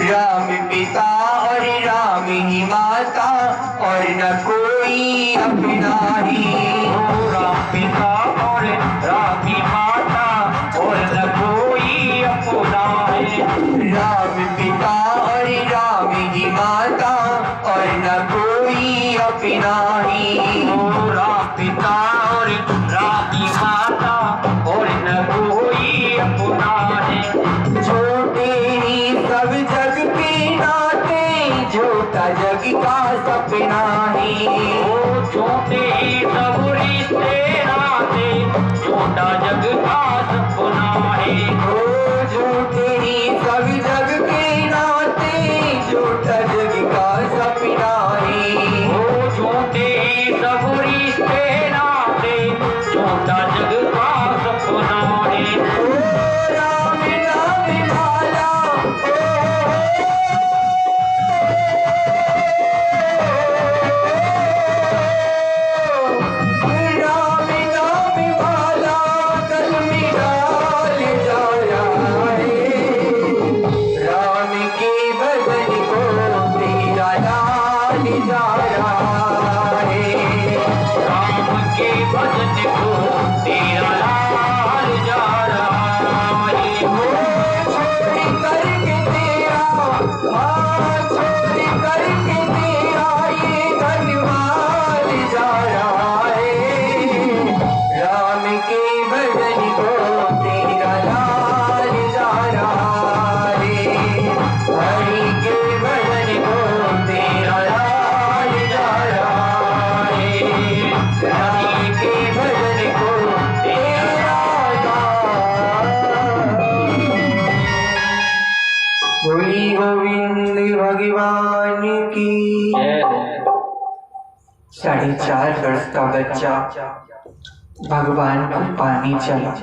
राम पिता और राम ही माता और न कोई अपना ही। राम पिता और राम ही माता और न कोई अपना है। राम पिता और राम ही माता और न कोई अपना ही। राम पिता और राम ही माता और न कोई अपना है। छोटे ही सब जग के नाते छोटा जग का सपना ही। छोटे ही सब रिश्ते नाते छोटा जग का सपना है। छोटे ही सब जग के नाते छोटा जग का सपना ही। छोटे ही सब रिश्ते नाते छोटा जग का सपना है। राम नाम वाला राम नाम वाला कल मिटाल जा रहा है। राम के भजन को तेरा लाल जा रहा है। राम के भजन को तेरा लाल जा रहा है। छोड़ करके तेरा छोड़ करके तेरा ये धनवाल जा रहा है। राम के भजन को तेरा लाल जा रहा है। हरि के भजन को तेरा लाल जा रहा है। हरि के भजन को तेरा बोली गोविंद भगवान की। 4.5 वर्ष का बच्चा भगवान को पानी चला।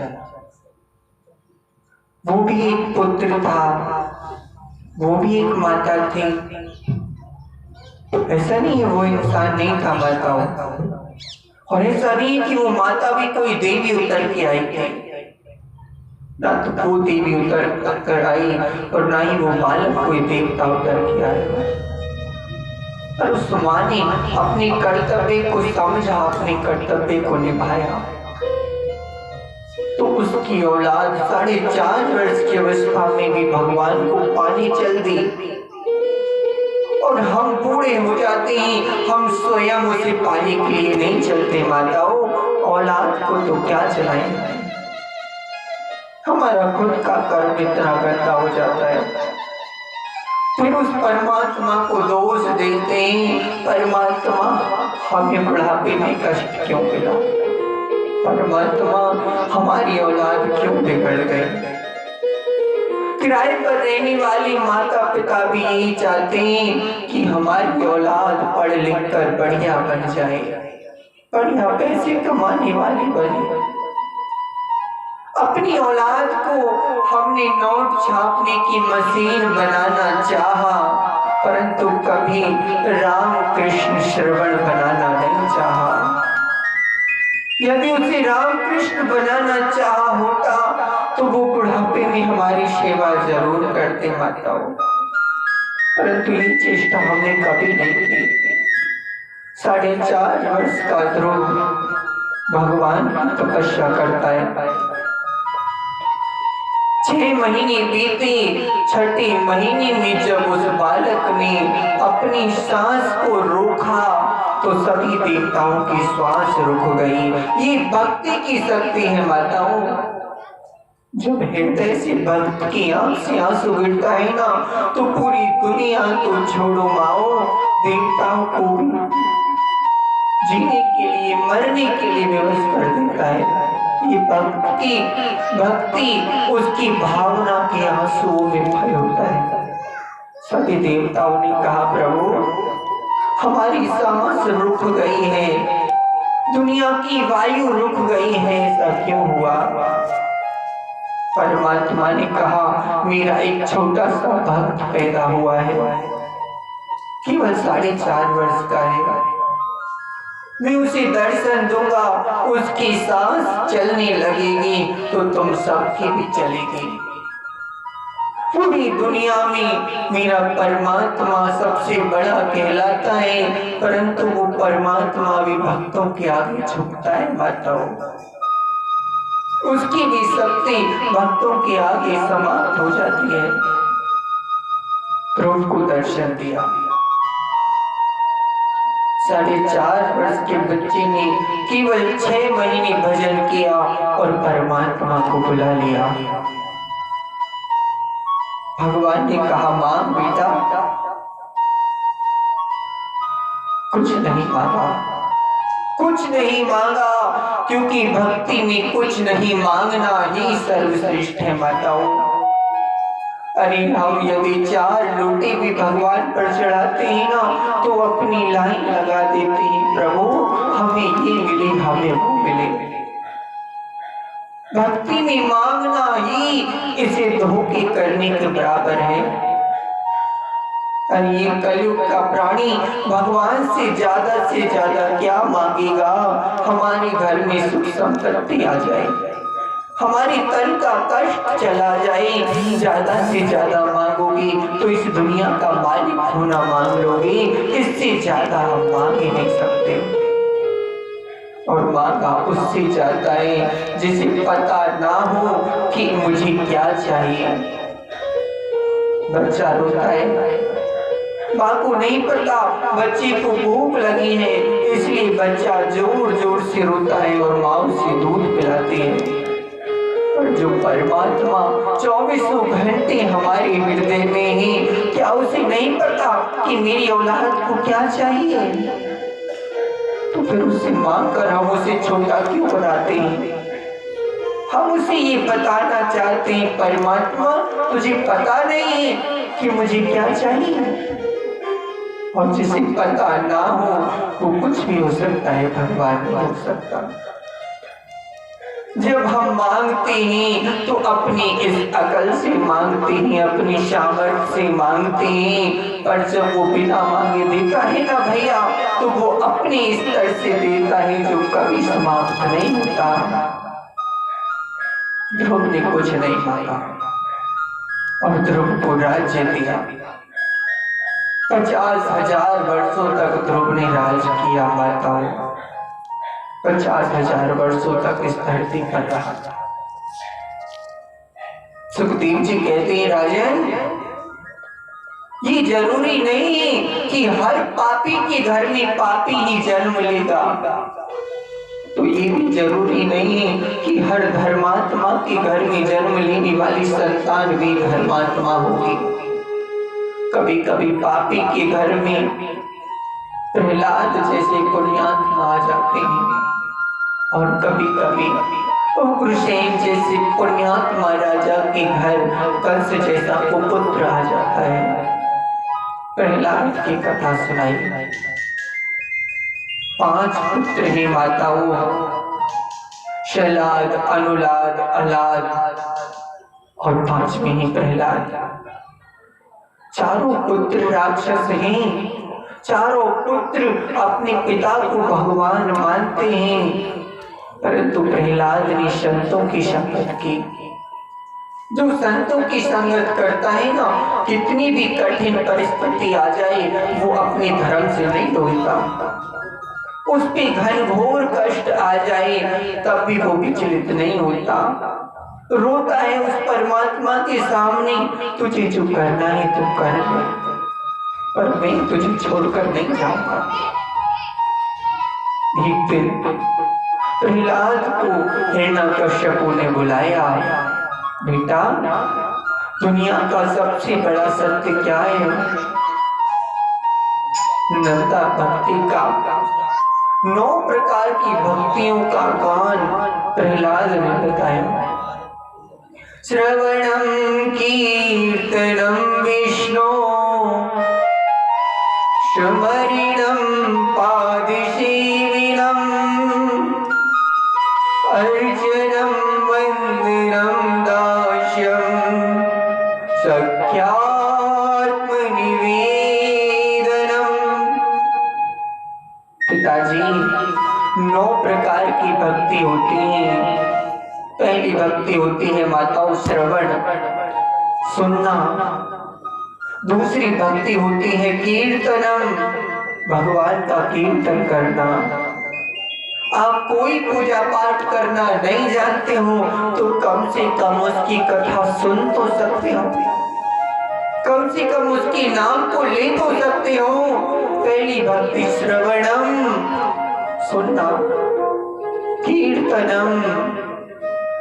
वो भी एक पुत्र था, वो भी एक माता थी। ऐसा नहीं है वो इंसान नहीं था माता हो। और ऐसा नहीं कि वो माता भी कोई देवी उतर के आई थी। ना तो वो देवी उतर कर आई और ना ही वो बालक कोई देवता उतर के आया। पर उस माँ ने अपने कर्तव्य को समझा, अपने कर्तव्य को निभाया, तो उसकी औलाद 4.5 वर्ष की अवस्था में भी भगवान को पानी चल दी। और हम बूढ़े हो जाते हैं, हम स्वयं उसे पानी के लिए नहीं चलते माताओं, औलाद को तो क्या चलाएं। हमारा खुद का कर्म इतना गंदा हो जाता है, फिर उस परमात्मा को दोष देते हैं। परमात्मा हमें बुढ़ापे में कष्ट क्यों मिला, परमात्मा हमारी औलाद क्यों बिगड़ गई। किराए पर रहने वाली माता पिता भी यही चाहते हैं कि हमारी औलाद पढ़ लिख कर बढ़िया बन जाए, बढ़िया पैसे कमाने वाली बने। अपनी औलाद को हमने नोट छापने की मशीन बनाना चाहा, परंतु कभी राम कृष्ण श्रवण बनाना नहीं चाहा। यदि उसे राम कृष्ण बनाना चाहा होता तो वो बुढ़ापे में हमारी सेवा जरूर करते माताओं, परंतु ये चेष्टा हमने कभी नहीं की। 4.5 वर्ष का ध्रुव भगवान की तपस्या करता है। 6 महीने बीते, 6ठे महीने में जब उस बालक ने अपनी सांस को रोका तो सभी देवताओं की श्वास रुक गई। ये भक्ति की शक्ति है माताओं। जब हृदय से भक्त की आंख से आंसू गिरता है ना, तो पूरी दुनिया तो छोड़ो माओ, देवताओं को जीने के लिए मरने के लिए विवश कर देता है। ये भक्ति उसकी भावना के आंसुओं में भय होता है। सभी देवताओं ने कहा प्रभु हमारी सांस रुक गई है, दुनिया की वायु रुक गई है, ऐसा क्यों हुआ। परमात्मा ने कहा मेरा एक छोटा सा भक्त पैदा हुआ है, केवल 4.5 वर्ष का है, मैं उसे दर्शन दूंगा, उसकी सांस चलने लगेगी तो तुम सबकी भी चलेगी। पूरी दुनिया में मेरा परमात्मा सबसे बड़ा कहलाता है, परंतु वो परमात्मा भी भक्तों के आगे झुकता है माताओं। उसकी भी शक्ति भक्तों के आगे समाप्त हो जाती है। ध्रुव को दर्शन दिया। 4.5 वर्ष के बच्चे ने केवल 6 महीने भजन किया और परमात्मा को बुला लिया। भगवान ने कहा, मांग बेटा। कुछ नहीं मांगा, कुछ नहीं मांगा, क्योंकि भक्ति में कुछ नहीं मांगना ही सर्वश्रेष्ठ है माताओं। अरे हम यदि 4 लोटे भी भगवान पर चढ़ाते हैं ना, तो अपनी लाइन लगा देते हैं, प्रभु हमें ये मिले, हमें वो मिले। भक्ति में मांगना ही इसे धोखे करने के बराबर है। और ये कलयुग का प्राणी भगवान से ज्यादा क्या मांगेगा? हमारे घर में सुख संपत्ति आ जाए, हमारे तन का कष्ट चला जाए। ज्यादा से ज्यादा मांगोगी तो इस दुनिया का मालिक होना मांग लोगे, इससे ज्यादा हम मांग ही नहीं सकते। और मांगा उससे जाता है जिसे पता ना हो कि मुझे क्या चाहिए। बच्चा रोता है, माँ को नहीं पता बच्चे को भूख लगी है, इसलिए बच्चा जोर जोर से रोता है और माँ उसे दूध पिलाती है। और जो परमात्मा 24 घंटे हमारे हृदय में है, क्या उसे नहीं पता कि मेरी औलाद को क्या चाहिए? तो फिर उससे मांग कर हम उसे छोटा क्यों बनाते हैं? हम उसे ये बताना चाहते हैं, परमात्मा तुझे पता नहीं है कि मुझे क्या चाहिए। और जिसे पता ना हो वो कुछ भी हो सकता है, भगवान नहीं हो सकता। जब हम मांगते हैं तो अपनी इस अकल से मांगते हैं, अपनी सामर्थ्य से मांगते हैं, पर जब वो बिना मांगे देता है ना भैया, तो वो अपने स्तर से देता है जो कभी समाप्त नहीं होता। ध्रुव ने कुछ नहीं मांगा और ध्रुव को राज्य दिया। 50,000 वर्षों तक ध्रुव ने राज किया माताओं। 50,000 वर्षों तक इस धरती पर रहा। सुखदेव जी कहते हैं, राजन ये जरूरी नहीं है कि हर पापी के घर में पापी ही जन्म लेगा, तो ये भी जरूरी नहीं है कि हर धर्मात्मा के घर में जन्म लेने वाली संतान भी धर्मात्मा होगी। कभी कभी पापी के घर में प्रहलाद जैसे पुण्यात्मा आ जाते हैं, और कभी कभी उग्रसेन जैसे पुण्यात्मा राजा के घर कंस जैसा कुपुत्र आ जाता है। प्रहलाद की कथा सुनाई। 5 पुत्र ही माताओं, शैलाद, अनुलाद, अलाद और 5वें ही प्रहलाद। चारों पुत्र राक्षस हैं। चारों पुत्र अपने पिता को भगवान मानते हैं, परंतु प्रहलाद ने संतों की संगत की। जो संतों की संगत करता है ना, कितनी भी कठिन परिस्थिति आ जाए वो अपने धर्म से नहीं डोलता। उस पे घनघोर कष्ट आ जाए तब भी वो विचलित नहीं होता। रोता है उस परमात्मा के सामने, तुझे जो करना है तू कर ले, पर मैं तुझे छोड़कर नहीं जाऊंगा। एक दिन प्रहलाद को हिरण्यकश्यप ने बुलाया, बेटा दुनिया का सबसे बड़ा सत्य क्या है? नंदा भक्ति का 9 प्रकार की भक्तियों का गान प्रहलाद ने बताया। श्रवणम कीर्तनम विष्णु स्मरणम पादसेविनम अर्चनम वंदनम दास्यम सख्यात्म निवेदनम। पिताजी 9 प्रकार की भक्ति होती है। पहली भक्ति होती है माताओं श्रवण। सुनना। दूसरी भक्ति होती है कीर्तनम, भगवान का कीर्तन करना। आप कोई पूजा पाठ करना नहीं जानते हो तो कम से कम उसकी कथा सुन तो सकते हो, कम से कम उसके नाम को ले तो सकते हो। पहली भक्ति श्रवणम, सुनना, कीर्तनम।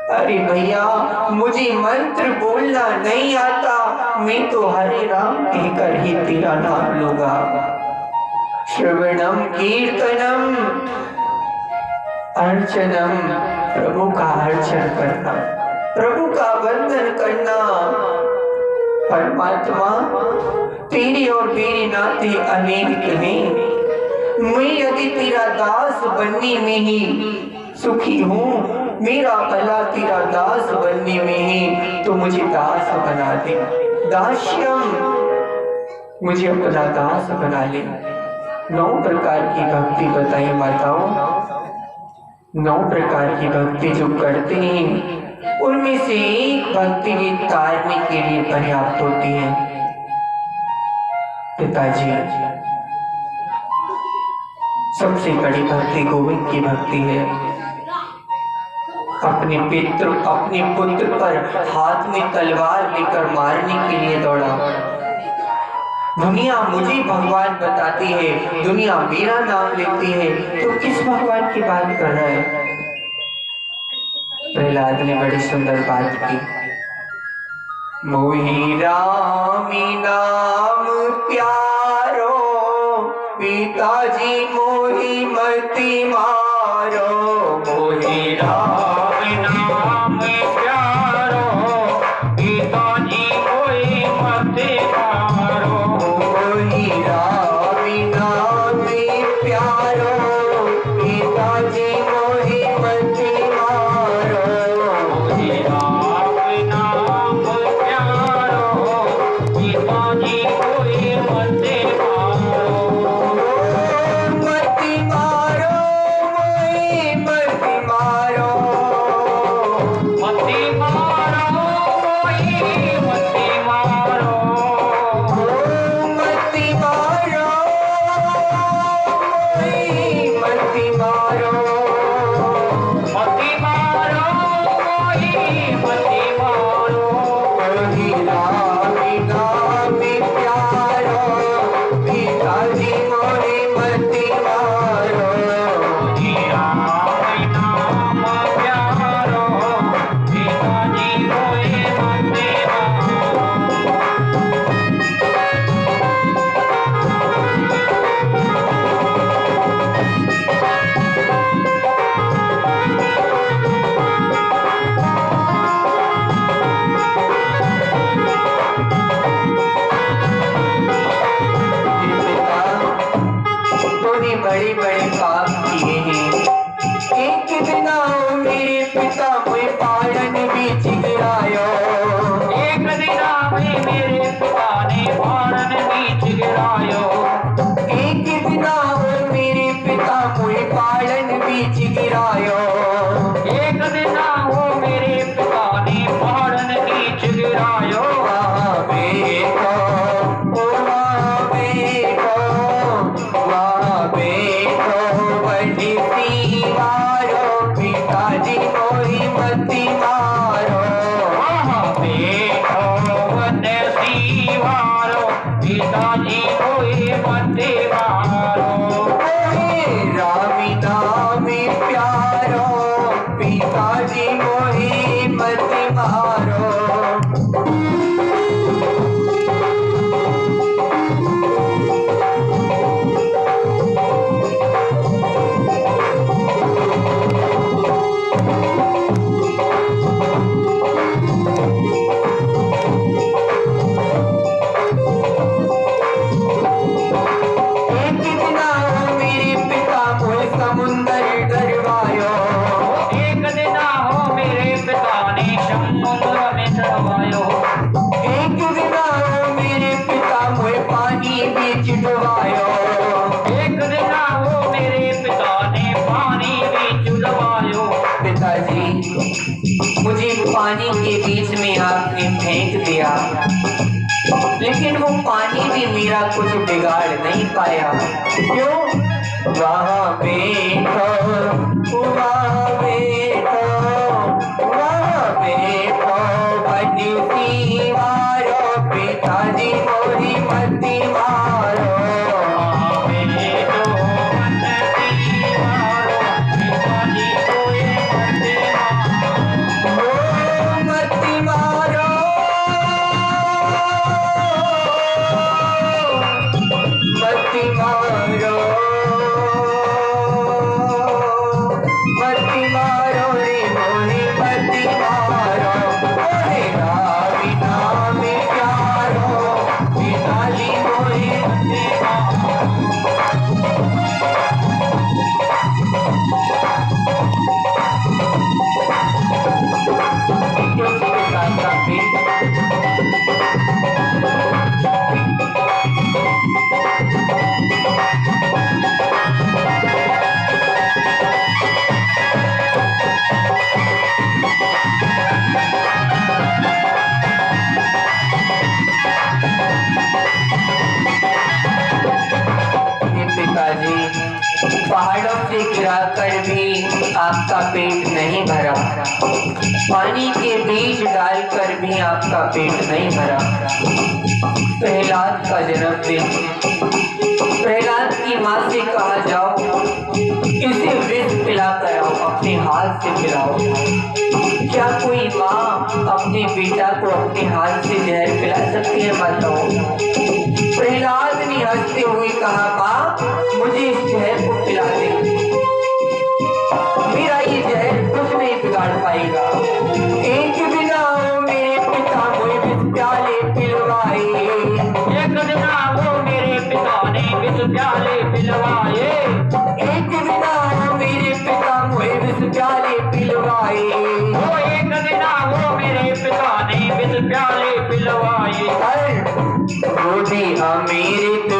अरे भैया मुझे मंत्र बोलना नहीं आता, मैं तो हरे राम कहकर ही तेरा नाम लूंगा। श्रवणम कीर्तनम अर्चनम, प्रभु का अर्चन करना, प्रभु का वंदन करना। परमात्मा तेरे और मेरे नाते अनेक हैं, मैं यदि तेरा दास बनने में ही सुखी हूँ, मेरा भला तेरा दास बनने में ही, तो मुझे दास बना दे। दास्यम, मुझे अपना दास बना ले। 9 प्रकार की भक्ति बताई माताओं। 9 प्रकार की भक्ति जो करते हैं उनमें से एक भक्ति भी तारने के लिए पर्याप्त होती है। पिताजी, सबसे बड़ी भक्ति गोविंद की भक्ति है। अपने पुत्र पर हाथ में तलवार लेकर मारने के लिए दौड़ा। दुनिया मुझे भगवान बताती है, दुनिया मेरा नाम लेती है, तो किस भगवान की बात कर रहा है? प्रहलाद ने बड़ी सुंदर बात की। मोहि रामी नाम प्यारो, पिताजी मोहि मति मारो। मोहि राम नाम प्यारो, पिताजी मोहि मति मारो। मोहि राम नाम प्यारो, पिताजी मोहि मति मारो। मोहि राम नाम प्यारो, पिताजी मोहि मति मारो। मति मारो, मोहि मति मारो। मति मारो, मोहि मति मारो। मति मारो, मोहि मति मारो। मति मारो, मोहि मति मारो। मोहि राम नाम प्यारो, पिताजी मोहि मति मारो। मोहि राम नाम प्यारो, पिताजी मोहि मति मारो। तूने बड़े बड़े पाप किए हैं, एक दिन आओ मेरे पिता मुझे पालन भी चिगरायो। एक दिन आओ मेरे पिता ने पालन भी चिगरायो। एक दिन आओ मेरे पिता मुझे पालन भी चिगरायो। एक दिन आओ मेरे पिता ने पालन भी चिगरायो। वहाँ बेटो, वहाँ बेटो, वहाँ बेटो बड़ी सी मारो, पिताजी मोहि मति मारो। वहाँ बेटो बड़ी सी मारो, पिताजी मोहि मति मारो। राम नाम प्यारो, पिताजी मोहि मति मारो। लेकिन वो पानी भी मेरा कुछ बिगाड़ नहीं पाया। क्यों? वहाँ बैठो, वहाँ बैठो, वहाँ बैठो, बंसी मारो, पिताजी मोरी मती मारो। पहाड़ों से गिरा कर भी आपका पेट नहीं भरा, पानी के बीज डालकर भी आपका पेट नहीं भरा। प्रहलाद का जन्मदिन, प्रहलाद की माँ से कहा जाओ इसे विष पिला कर आओ, अपने हाथ से पिलाओ। क्या कोई माँ अपने बेटा को अपने हाथ से जहर पिला सकती है? बताओ। प्रहलाद ने हंसते हुए कहा, माँ मुझे इस जहर को पिला दे, मेरा ये जहर कुछ नहीं बिगाड़ पाएगा। एक बिना मेरे पिता मुझे विष प्याले पिलवाए, एक बिना वो मेरे पिता ने विष प्याले पिलवाए, एक बिना मेरे पिता मुझे विष प्याले पिलवाए, वो एक बिना वो मेरे पिता ने विष प्याले पिलवाए। वो भी अमीर तू,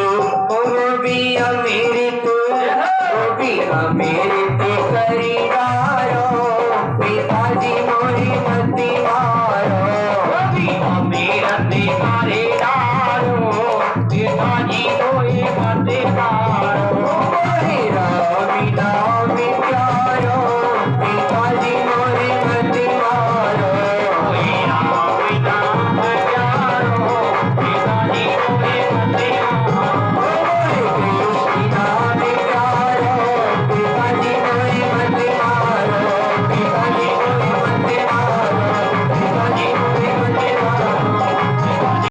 वो भी अमीर तू, वो भी अमीर